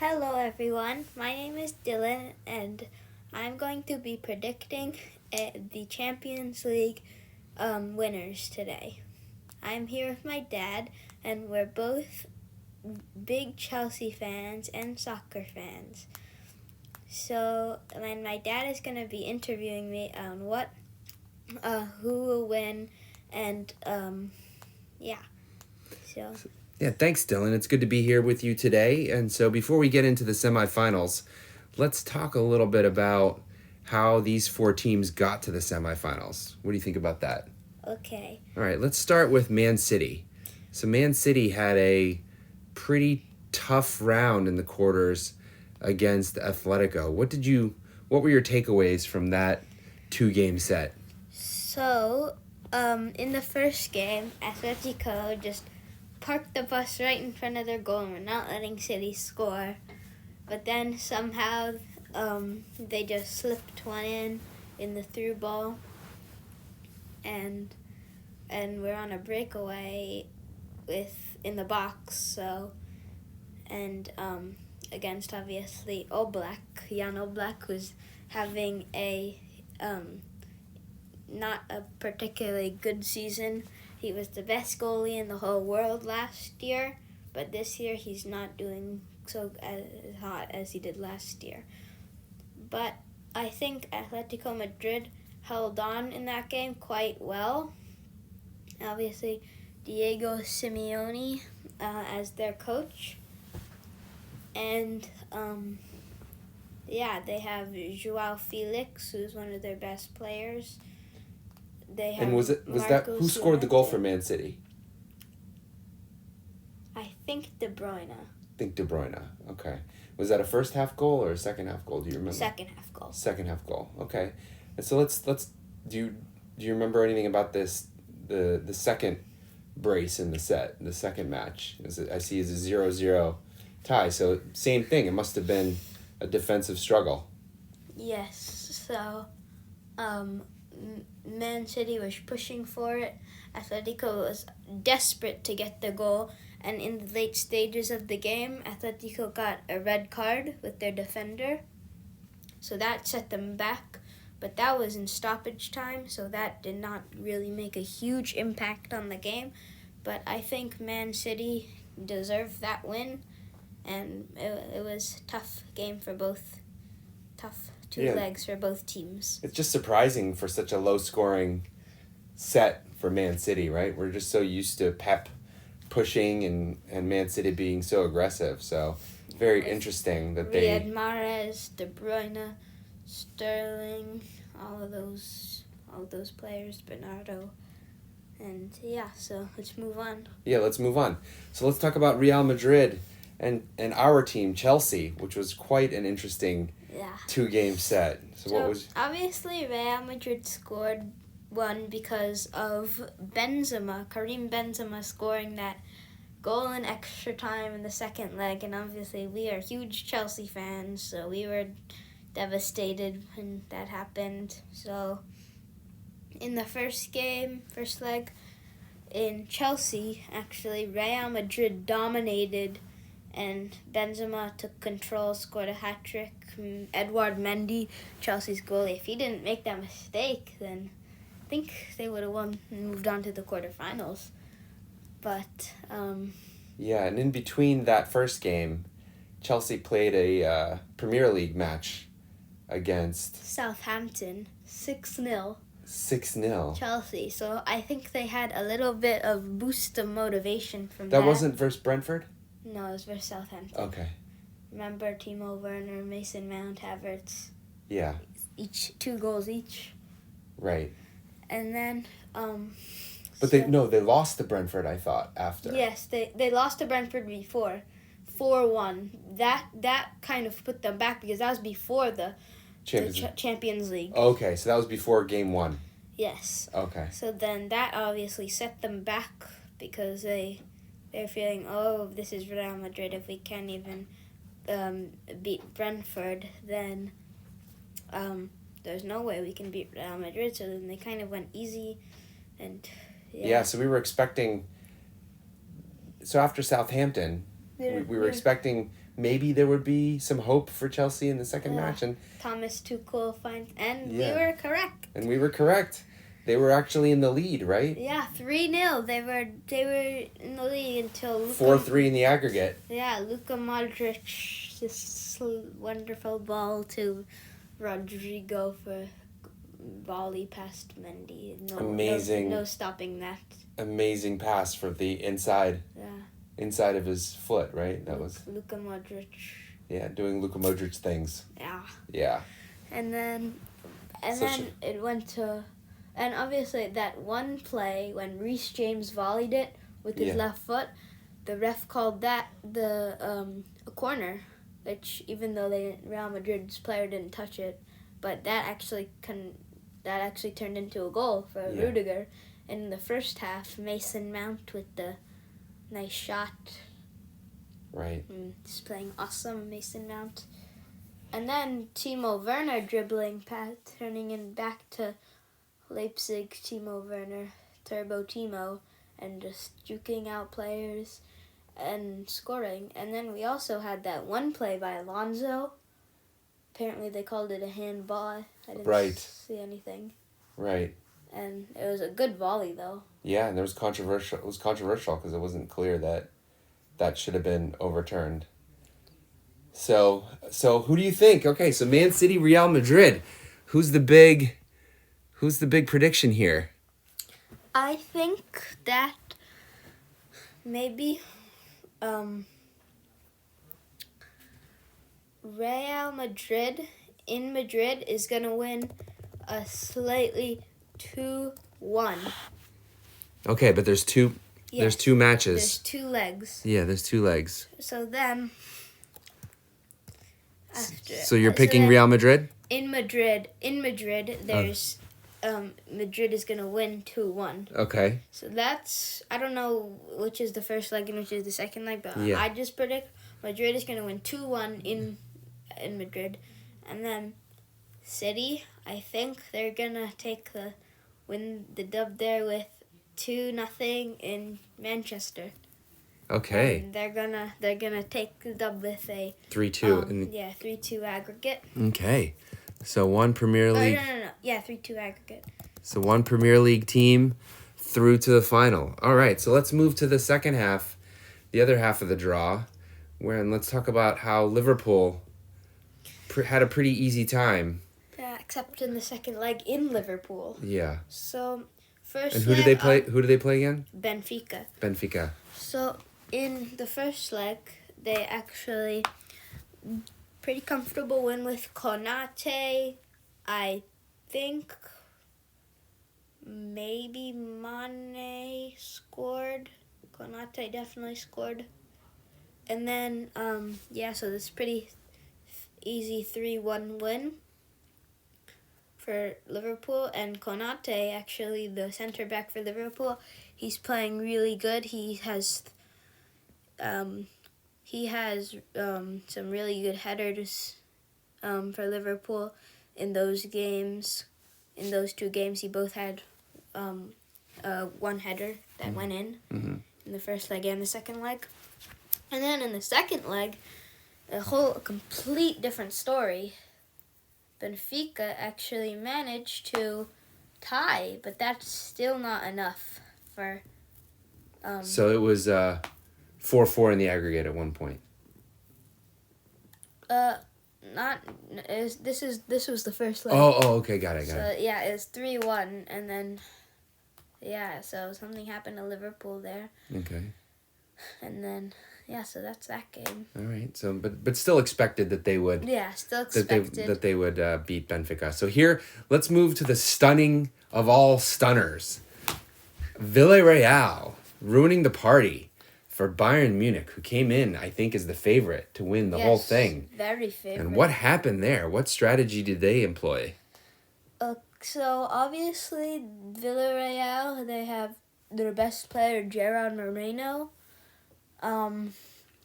Hello everyone, my name is Dilan and I'm going to be predicting the Champions League winners today. I'm here with my dad and we're both big Chelsea fans and soccer fans. So and my dad is going to be interviewing me on who will win and yeah. Yeah, thanks, Dylan. It's good to be here with you today. And so before we get into the semifinals, let's talk a little bit about how these four teams got to the semifinals. What do you think about that? Okay. All right, let's start with Man City. So Man City had a pretty tough round in the quarters against Atletico. What were your takeaways from that 2-game set? So, in the first game, Atletico just parked the bus right in front of their goal and were not letting City score. But then somehow they just slipped one in the through ball, and we're on a breakaway in the box. So against obviously Jan Oblak, who's having a not a particularly good season. He was the best goalie in the whole world last year, but this year he's not doing so as hot as he did last year. But I think Atletico Madrid held on in that game quite well. Obviously, Diego Simeone as their coach. And they have Joao Felix, who's one of their best players. Who scored the goal for Man City? I think De Bruyne. Okay. Was that a first half goal or a second half goal? Do you remember? Second half goal. Second half goal. Okay. And so let's do you remember anything about this the second brace in the set, the second match? I see is a 0-0 tie. So same thing. It must have been a defensive struggle. Yes. So Man City was pushing for it. Atletico was desperate to get the goal, and in the late stages of the game, Atletico got a red card with their defender. So that set them back, but that was in stoppage time, so that did not really make a huge impact on the game. But I think Man City deserved that win, and it was a tough game for both. Legs for both teams. It's just surprising for such a low-scoring set for Man City, right? We're just so used to Pep pushing and Man City being so aggressive. So very interesting that Riyad Mahrez, De Bruyne, Sterling, all of those players, Bernardo. And so let's move on. Yeah, let's move on. So let's talk about Real Madrid and our team, Chelsea, which was quite an interesting 2-game set. So obviously Real Madrid scored one because of Karim Benzema scoring that goal in extra time in the second leg, and obviously we are huge Chelsea fans, so we were devastated when that happened. So in the first leg in Chelsea, actually Real Madrid dominated, and Benzema took control, scored a hat-trick. Edouard Mendy, Chelsea's goalie, if he didn't make that mistake, then I think they would have won and moved on to the quarterfinals. But and in between that first game, Chelsea played a Premier League match against Southampton, 6-0. 6-0. Chelsea. So I think they had a little bit of boost of motivation from that. That wasn't versus Brentford? No, it was versus Southampton. Okay. Remember Timo Werner, Mason Mount, Havertz? Yeah. 2 goals each. Right. And then But they lost to Brentford, I thought, after. Yes, they lost to Brentford before. 4-1. That kind of put them back because that was before the Champions League. Okay, so that was before game 1. Yes. Okay. So then that obviously set them back because they're feeling, this is Real Madrid. If we can't even beat Brentford, then there's no way we can beat Real Madrid. So then they kind of went easy, and so we were expecting. So after Southampton, we were expecting maybe there would be some hope for Chelsea in the second match. And Thomas Tuchel finds, and Yeah. we were correct. And we were correct. They were actually in the lead, right? Yeah, 3-0. They were in the lead until 4-3 in the aggregate. Yeah, Luka Modric, this wonderful ball to Rodrigo for volley past Mendy. Amazing. No stopping that. Amazing pass for the inside of his foot, right? That was Luka Modric. Yeah, doing Luka Modric things. Yeah. Yeah. And then it went to, and obviously that one play when Reece James volleyed it with his left foot, the ref called that a corner, which even though Real Madrid's player didn't touch it, but that actually turned into a goal for Rudiger. And in the first half, Mason Mount with the nice shot. Right. He's playing awesome, Mason Mount. And then Timo Werner dribbling, turning in back to Leipzig, Timo Werner, Turbo Timo, and just juking out players and scoring. And then we also had that one play by Alonso. Apparently they called it a handball. I didn't see anything. Right. And it was a good volley, though. Yeah, and it was controversial because it wasn't clear that should have been overturned. So who do you think? Okay, so Man City, Real Madrid. Who's the big prediction here? I think that maybe Real Madrid in Madrid is going to win a slightly 2-1. Okay, but there's two matches. There's 2 legs. Yeah, there's 2 legs. So then So you're picking Real Madrid? In Madrid, there's Madrid is going to win 2-1. Okay. So that's, I don't know which is the first leg and which is the second leg, but I just predict Madrid is going to win 2-1 in Madrid. And then City, I think they're going to win the dub there with 2-0 in Manchester. Okay. And they're gonna take the dub with a 3-2. 3-2 aggregate. Okay. So one Premier League. No. Yeah, 3-2 aggregate. So one Premier League team through to the final. All right. So let's move to the second half, the other half of the draw, and let's talk about how Liverpool had a pretty easy time. Yeah, except in the second leg in Liverpool. Yeah. So first. And who did they play? Who did they play again? Benfica. So in the first leg, they actually pretty comfortable win with Konate. I think maybe Mane scored. Konate definitely scored. And then, so this pretty easy 3-1 win for Liverpool. And Konate, actually, the center back for Liverpool, he's playing really good. He has some really good headers for Liverpool in those games. In those 2 games, he both had one header that went in the first leg and the second leg. And then in the second leg, a complete different story. Benfica actually managed to tie, but that's still not enough for. So it was 4-4 in the aggregate at one point. This was the first leg. Oh, okay, got it. So yeah, it was 3-1, and then so something happened to Liverpool there. Okay. And then so that's that game. All right. So but still expected that they would. Yeah, still expected that they would beat Benfica. So here, let's move to the stunning of all stunners, Villarreal ruining the party for Bayern Munich, who came in, I think, as the favorite to win the whole thing. Very favorite. And what happened there? What strategy did they employ? So obviously Villarreal, they have their best player, Gerard Moreno.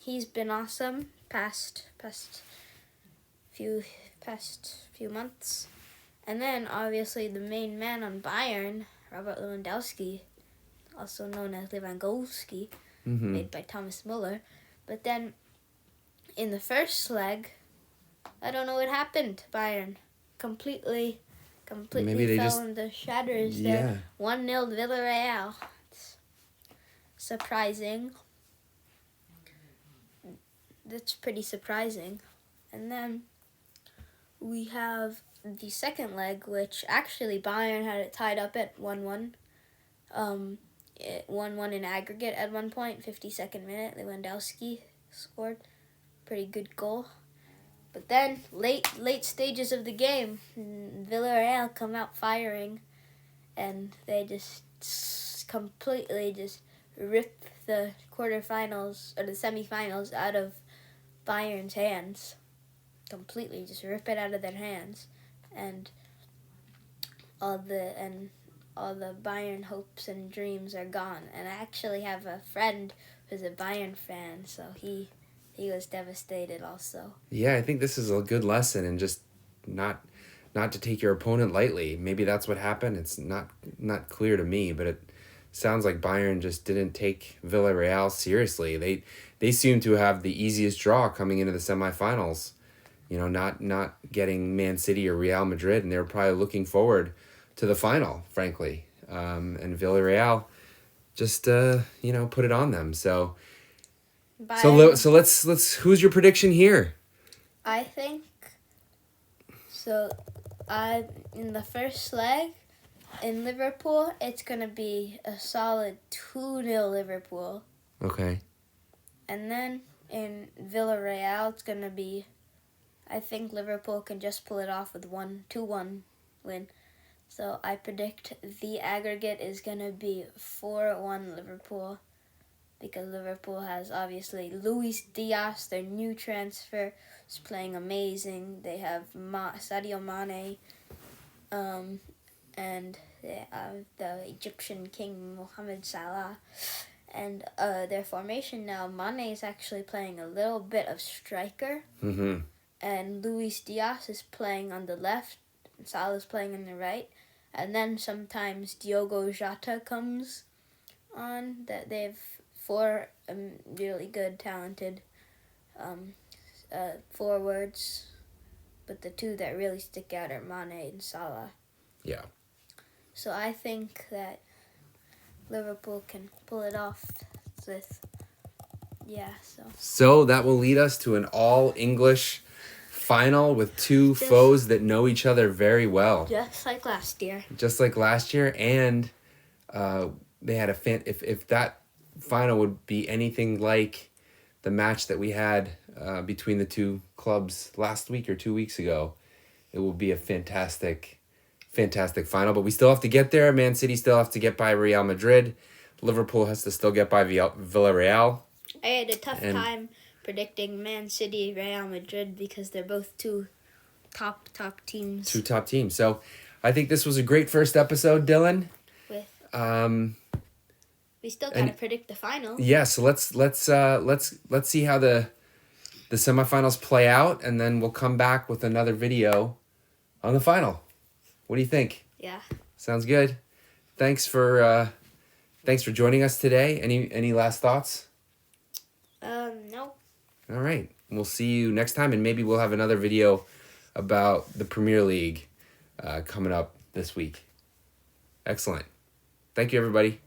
He's been awesome past few months. And then obviously the main man on Bayern, Robert Lewandowski, also known as Lewandowski, made by Thomas Muller. But then in the first leg, I don't know what happened. Bayern completely Maybe they fell just into shatters. yeah. They're 1-0 Villarreal. It's surprising. That's pretty surprising. And then we have the second leg, which actually Bayern had it tied up at 1-1. 1-1 in aggregate at one point, 52nd minute. Lewandowski scored. Pretty good goal. But then, late stages of the game, Villarreal come out firing, and they just completely just rip the quarterfinals or the semifinals out of Bayern's hands. Completely just rip it out of their hands, and all the Bayern hopes and dreams are gone. And I actually have a friend who's a Bayern fan, so he was devastated also. Yeah, I think this is a good lesson, and just not to take your opponent lightly. Maybe that's what happened. It's not clear to me, but it sounds like Bayern just didn't take Villarreal seriously. They seem to have the easiest draw coming into the semifinals. Not getting Man City or Real Madrid, and they were probably looking forward to the final, frankly. And Villarreal just put it on them. So let's who's your prediction here? I think so. In the first leg in Liverpool, it's gonna be a solid 2-0 Liverpool. Okay. And then in Villarreal, it's gonna be. I think Liverpool can just pull it off with 2-1 win. So I predict the aggregate is going to be 4-1 Liverpool, because Liverpool has obviously Luis Diaz, their new transfer, is playing amazing. They have Sadio Mane, and they have the Egyptian king Mohamed Salah. And their formation now, Mane is actually playing a little bit of striker. Mm-hmm. And Luis Diaz is playing on the left, and Salah is playing on the right. And then sometimes Diogo Jota comes on. That they have 4 really good, talented forwards, but the 2 that really stick out are Mane and Salah. Yeah. So I think that Liverpool can pull it off with, So that will lead us to an all-English final with 2 foes that know each other very well. Just like last year. And they had if that final would be anything like the match that we had between the 2 clubs last week or 2 weeks ago, it will be a fantastic final. But we still have to get there. Man City still have to get by Real Madrid. Liverpool has to still get by Villarreal. I had a tough time predicting Man City, Real Madrid, because they're both 2 top teams. 2 top teams. So I think this was a great first episode, Dylan. We still gotta predict the final. Yeah, so let's see how the semifinals play out, and then we'll come back with another video on the final. What do you think? Yeah. Sounds good. Thanks for joining us today. Any last thoughts? No. All right. We'll see you next time, and maybe we'll have another video about the Premier League coming up this week. Excellent. Thank you, everybody.